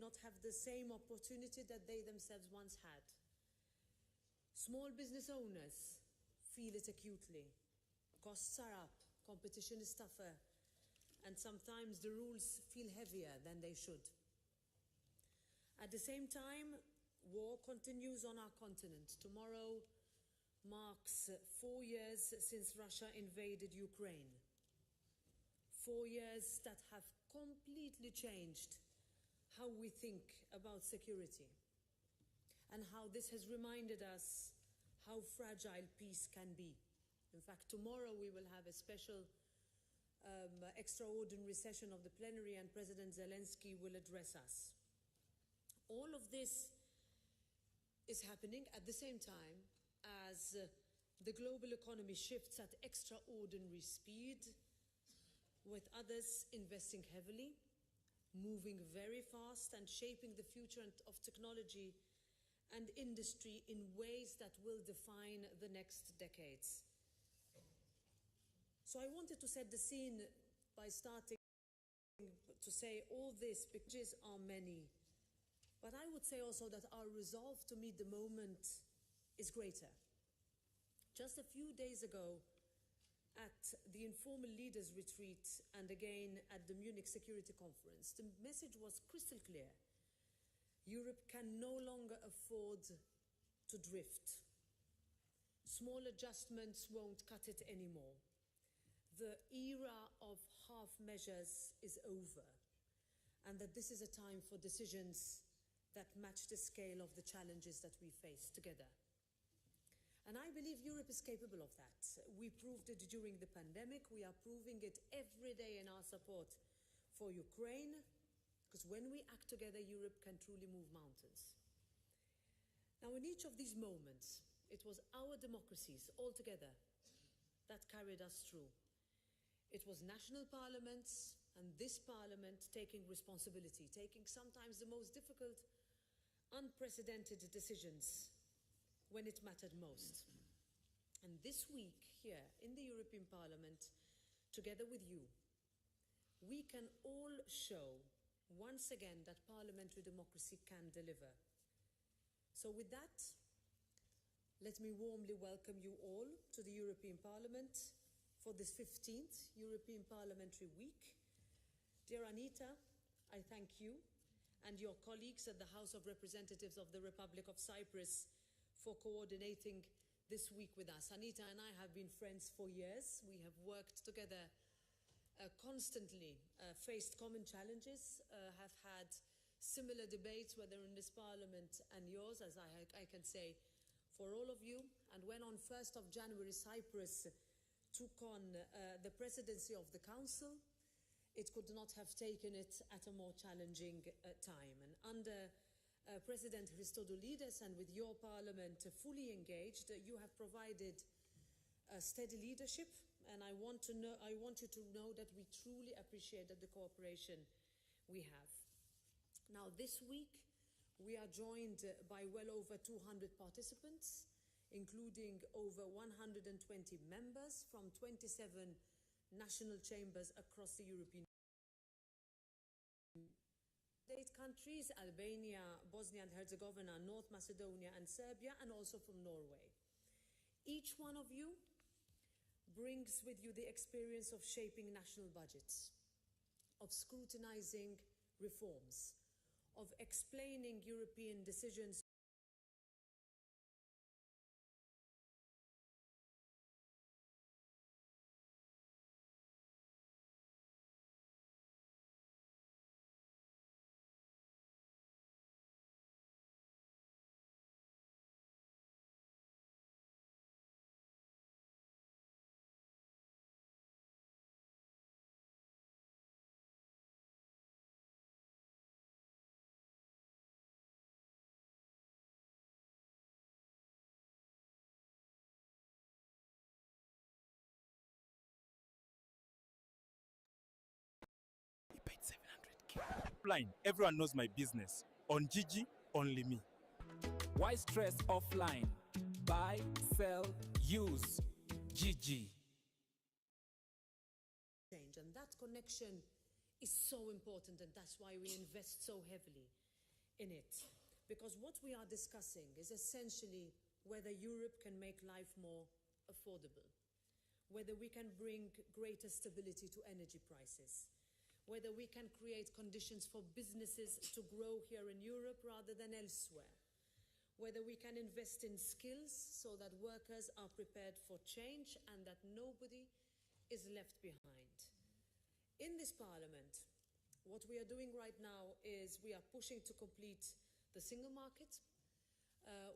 not have the same opportunity that they themselves once had. Small business owners feel it acutely. Costs are up, competition is tougher, and sometimes the rules feel heavier than they should. At the same time, war continues on our continent. Tomorrow marks 4 years since Russia invaded Ukraine. 4 years that have completely changed how we think about security, and how this has reminded us how fragile peace can be. In fact, tomorrow we will have a special extraordinary session of the plenary, and President Zelensky will address us. All of this is happening at the same time as the global economy shifts at extraordinary speed, with others investing heavily, moving very fast, and shaping the future of technology and industry in ways that will define the next decades. So I wanted to set the scene by starting to say all this, pictures are many, but I would say also that our resolve to meet the moment is greater. Just a few days ago, at the informal leaders retreat and again at the Munich Security Conference, the message was crystal clear. Europe can no longer afford to drift. Small adjustments won't cut it anymore. The era of half measures is over, and that this is a time for decisions that match the scale of the challenges that we face together. And I believe Europe is capable of that. We proved it during the pandemic. We are proving it every day in our support for Ukraine, because when we act together, Europe can truly move mountains. Now, in each of these moments, it was our democracies all together that carried us through. It was national parliaments and this parliament taking responsibility, taking sometimes the most difficult, unprecedented decisions when it mattered most. And this week here in the European Parliament, together with you, we can all show once again that parliamentary democracy can deliver. So with that, let me warmly welcome you all to the European Parliament for this 15th European Parliamentary Week. Dear Anita, I thank you and your colleagues at the House of Representatives of the Republic of Cyprus for coordinating this week with us. Anita and I have been friends for years. We have worked together constantly, faced common challenges, have had similar debates, whether in this Parliament and yours, as I can say for all of you. And when on 1st of January Cyprus took on the presidency of the Council, it could not have taken it at a more challenging time. And under President Christodoulidis, and with your Parliament fully engaged, you have provided steady leadership, and I want you to know that we truly appreciate the cooperation we have. Now, this week we are joined by well over 200 participants, including over 120 members from 27 national chambers across the European Union. 8 countries: Albania, Bosnia and Herzegovina, North Macedonia and Serbia, and also from Norway. Each one of you brings with you the experience of shaping national budgets, of scrutinizing reforms, of explaining European decisions Offline, everyone knows my business. On Gigi, only me. Why stress offline? Buy, sell, use. Gigi. And that connection is so important, and that's why we invest so heavily in it. Because what we are discussing is essentially whether Europe can make life more affordable, whether we can bring greater stability to energy prices, whether we can create conditions for businesses to grow here in Europe rather than elsewhere, whether we can invest in skills so that workers are prepared for change and that nobody is left behind. In this Parliament, what we are doing right now is we are pushing to complete the single market.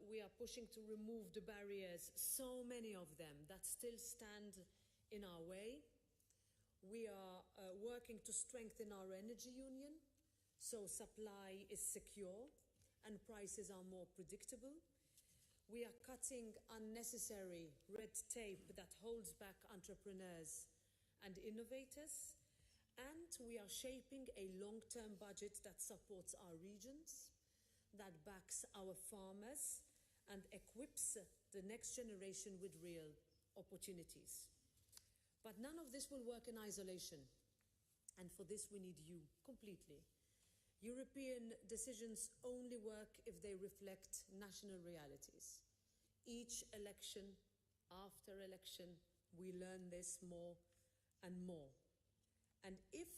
We are pushing to remove the barriers, so many of them, that still stand in our way. We are working to strengthen our energy union, so supply is secure and prices are more predictable. We are cutting unnecessary red tape that holds back entrepreneurs and innovators. And we are shaping a long-term budget that supports our regions, that backs our farmers and equips the next generation with real opportunities. But none of this will work in isolation. And for this we need you completely. European decisions only work if they reflect national realities. Each election after election, we learn this more and more. And if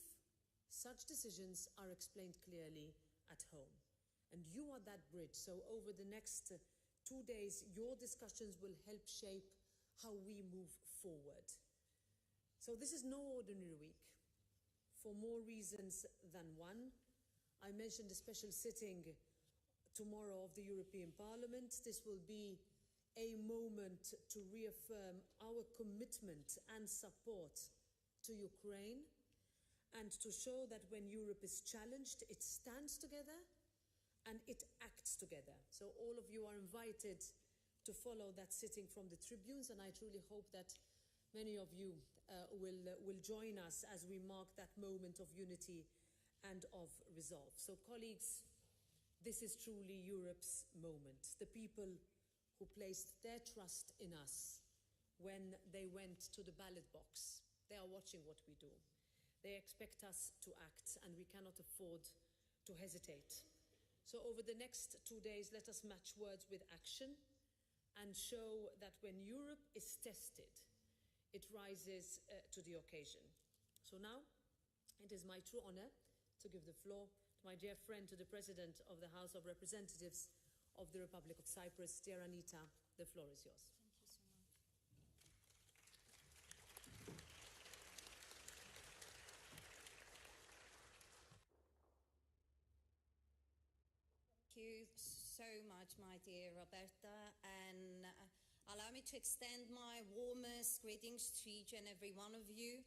such decisions are explained clearly at home, and you are that bridge, so over the next 2 days, your discussions will help shape how we move forward. So this is no ordinary week, for more reasons than one. I mentioned a special sitting tomorrow of the European Parliament. This will be a moment to reaffirm our commitment and support to Ukraine, and to show that when Europe is challenged, it stands together and it acts together. So all of you are invited to follow that sitting from the tribunes, and I truly hope that many of you will join us as we mark that moment of unity and of resolve. So colleagues, this is truly Europe's moment. The people who placed their trust in us when they went to the ballot box, they are watching what we do. They expect us to act, and we cannot afford to hesitate. So over the next 2 days, let us match words with action and show that when Europe is tested, it rises to the occasion. So now, it is my true honor to give the floor to my dear friend, to the President of the House of Representatives of the Republic of Cyprus. Dear Anita, the floor is yours. Thank you so much, my dear Roberta, and allow me to extend my warmest greetings to each and every one of you.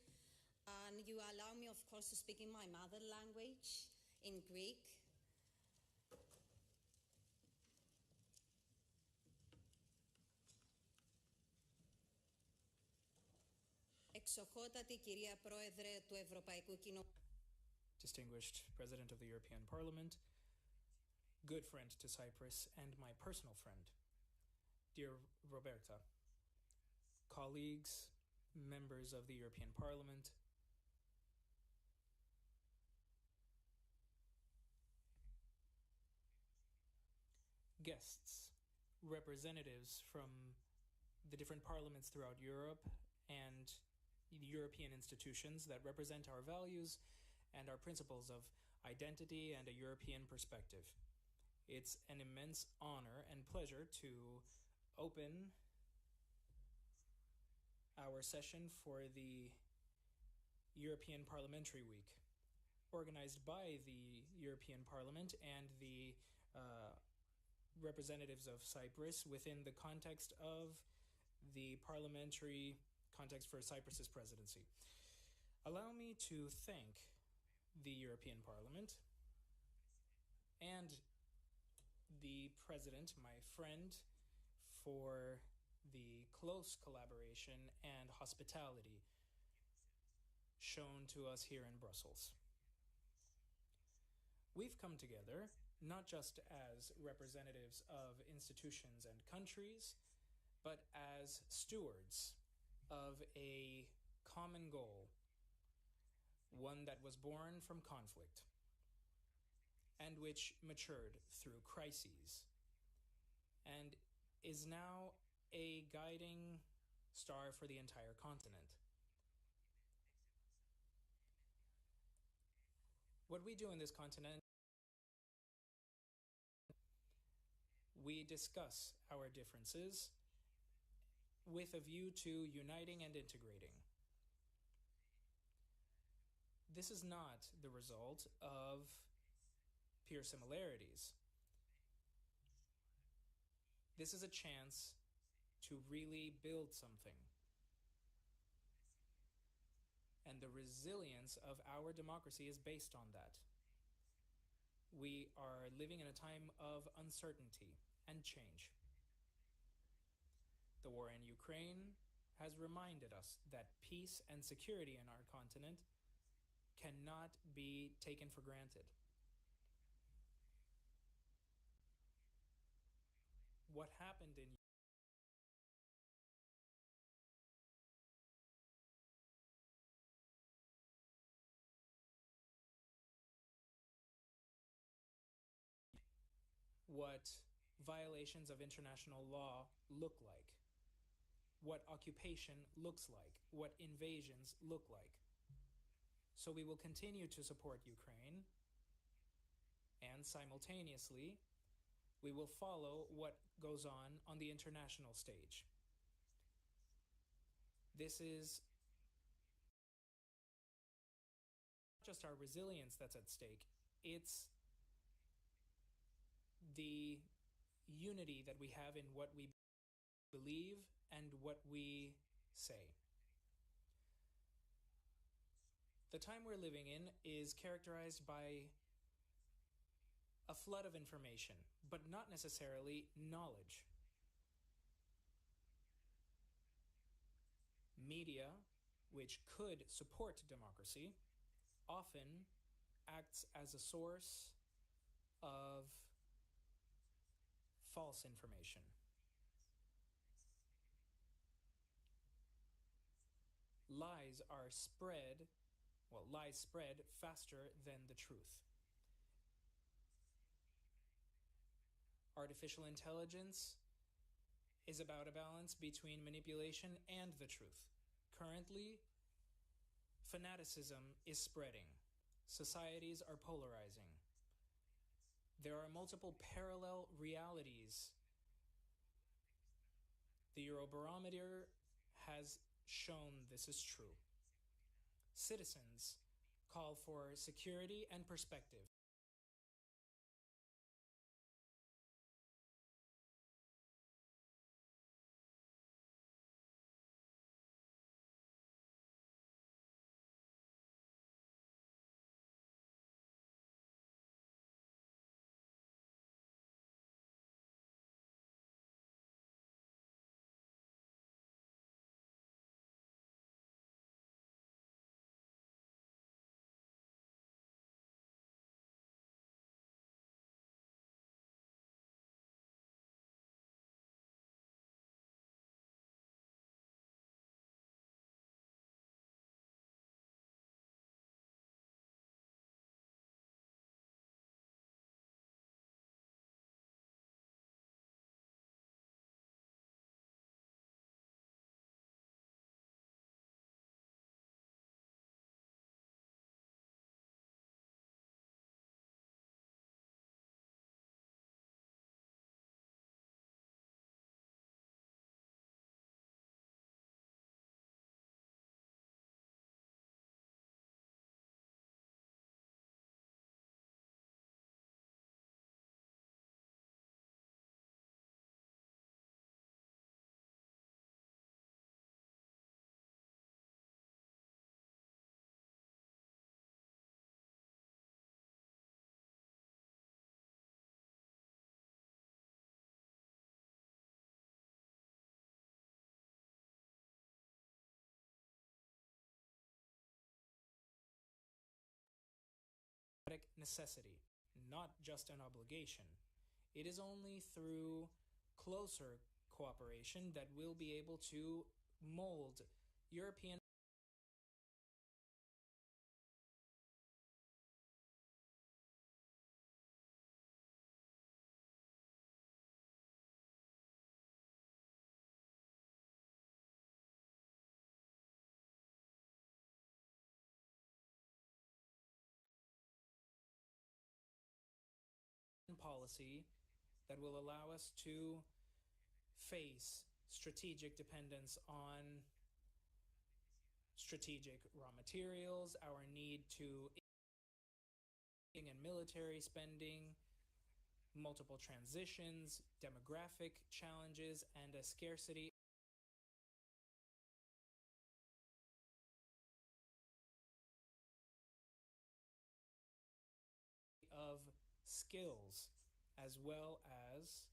And you allow me, of course, to speak in my mother language, in Greek. Εξοχότατη κυρία Πρόεδρε του Ευρωπαϊκού Κοινοβουλίου. Distinguished President of the European Parliament, good friend to Cyprus, and my personal friend, dear Roberta, colleagues, members of the European Parliament, guests, representatives from the different parliaments throughout Europe and the European institutions that represent our values and our principles of identity and a European perspective. It's an immense honor and pleasure to open our session for the European Parliamentary Week, organized by the European Parliament and the representatives of Cyprus within the context of the parliamentary context for Cyprus's presidency. Allow me to thank the European Parliament and the President, my friend, for the close collaboration and hospitality shown to us here in Brussels. We've come together not just as representatives of institutions and countries, but as stewards of a common goal, one that was born from conflict, and which matured through crises and is now a guiding star for the entire continent. What we do in this continent, we discuss our differences with a view to uniting and integrating. This is not the result of pure similarities. This is a chance to really build something. And the resilience of our democracy is based on that. We are living in a time of uncertainty and change. The war in Ukraine has reminded us that peace and security in our continent cannot be taken for granted. What happened in what violations of international law look like, what occupation looks like, what invasions look like. So we will continue to support Ukraine, and simultaneously, we will follow what goes on the international stage. This is not just our resilience that's at stake, it's the unity that we have in what we believe and what we say. The time we're living in is characterized by a flood of information, but not necessarily knowledge. Media, which could support democracy, often acts as a source of false information. Lies spread faster than the truth. Artificial intelligence is about a balance between manipulation and the truth. Currently, fanaticism is spreading. Societies are polarizing. There are multiple parallel realities. The Eurobarometer has shown this is true. Citizens call for security and perspective. Necessity, not just an obligation. It is only through closer cooperation that we'll be able to mold European policy that will allow us to face strategic dependence on strategic raw materials, our need to in military spending, multiple transitions, demographic challenges, and a scarcity of skills, as well as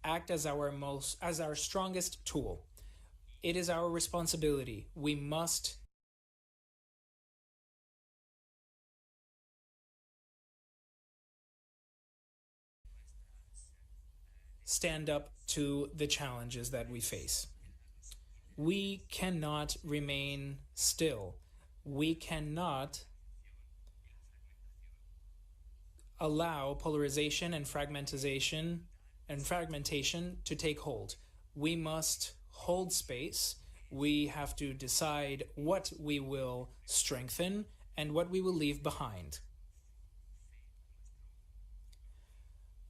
act as our strongest tool. It is our responsibility. We must stand up to the challenges that we face. We cannot remain still. We cannot allow polarization and fragmentation to take hold. We must hold space. We have to decide what we will strengthen and what we will leave behind.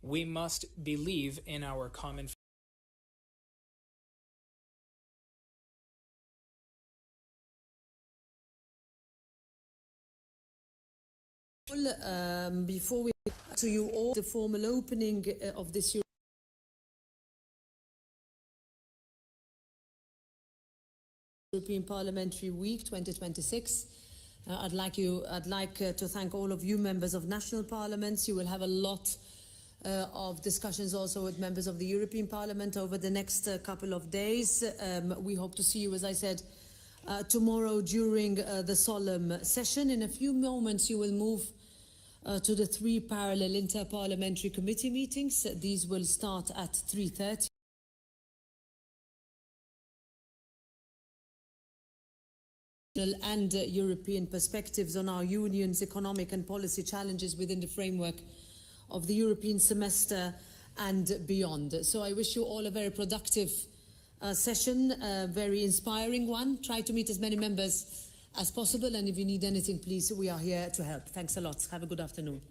We must believe in our common before we to you all the formal opening of this European Parliamentary Week 2026. I'd like to thank all of you members of national parliaments. You will have a lot of discussions also with members of the European Parliament over the next couple of days. We hope to see you, as I said, tomorrow during the solemn session. In a few moments you will move to the 3 parallel inter-parliamentary committee meetings. These will start at 3:30. And European perspectives on our union's economic and policy challenges within the framework of the European semester and beyond. So I wish you all a very productive session, a very inspiring one. Try to meet as many members as possible, and if you need anything, please, we are here to help. Thanks a lot. Have a good afternoon.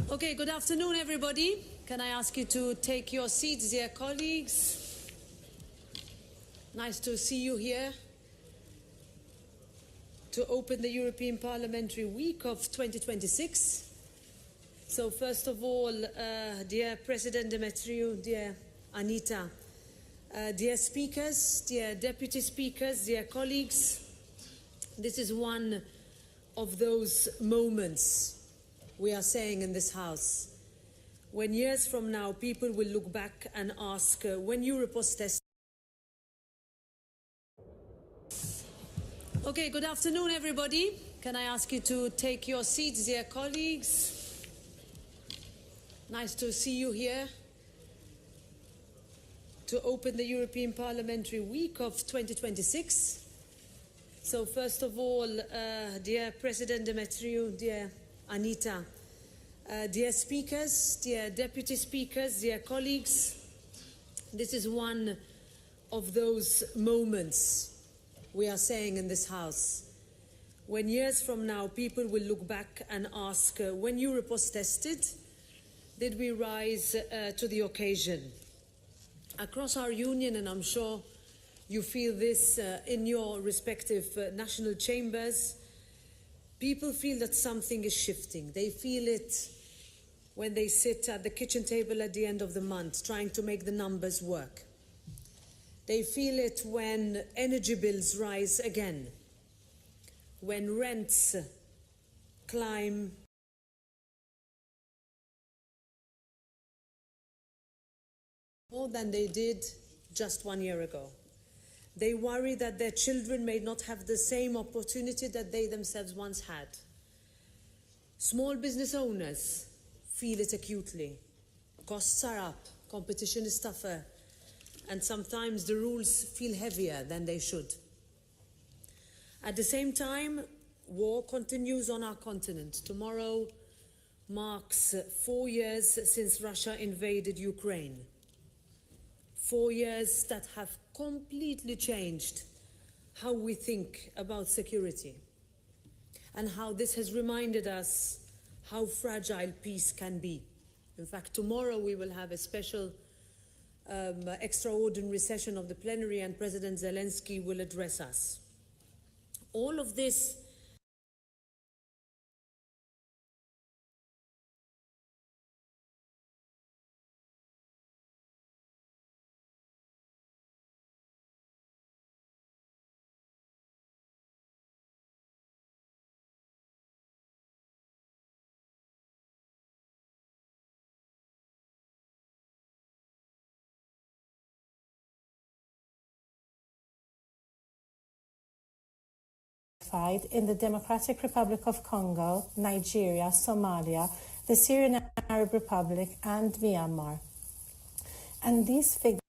Okay, good afternoon, everybody. Can I ask you to take your seats, dear colleagues? Nice to see you here to open the European Parliamentary Week of 2026. So first of all, dear President Demetriou, dear Anita, dear speakers, dear deputy speakers, dear colleagues, this is one of those moments we are saying in this House, when years from now people will look back and ask, when Europe was tested. Okay, good afternoon, everybody. Can I ask you to take your seats, dear colleagues? Nice to see you here to open the European Parliamentary Week of 2026. So first of all, dear President Demetriou, dear Anita, dear speakers, dear deputy speakers, dear colleagues, this is one of those moments we are saying in this House, when years from now people will look back and ask, when Europe was tested, did we rise to the occasion? Across our union, and I'm sure you feel this in your respective national chambers, people feel that something is shifting. They feel it when they sit at the kitchen table at the end of the month trying to make the numbers work. They feel it when energy bills rise again, when rents climb more than they did just 1 year ago. They worry that their children may not have the same opportunity that they themselves once had. Small business owners feel it acutely. Costs are up, competition is tougher, and sometimes the rules feel heavier than they should. At the same time, war continues on our continent. Tomorrow marks 4 years since Russia invaded Ukraine. 4 years that have completely changed how we think about security, and how this has reminded us how fragile peace can be. In fact, tomorrow we will have a special extraordinary session of the plenary, and President Zelensky will address us. All of this in the Democratic Republic of Congo, Nigeria, Somalia, the Syrian Arab Republic, and Myanmar. And these figures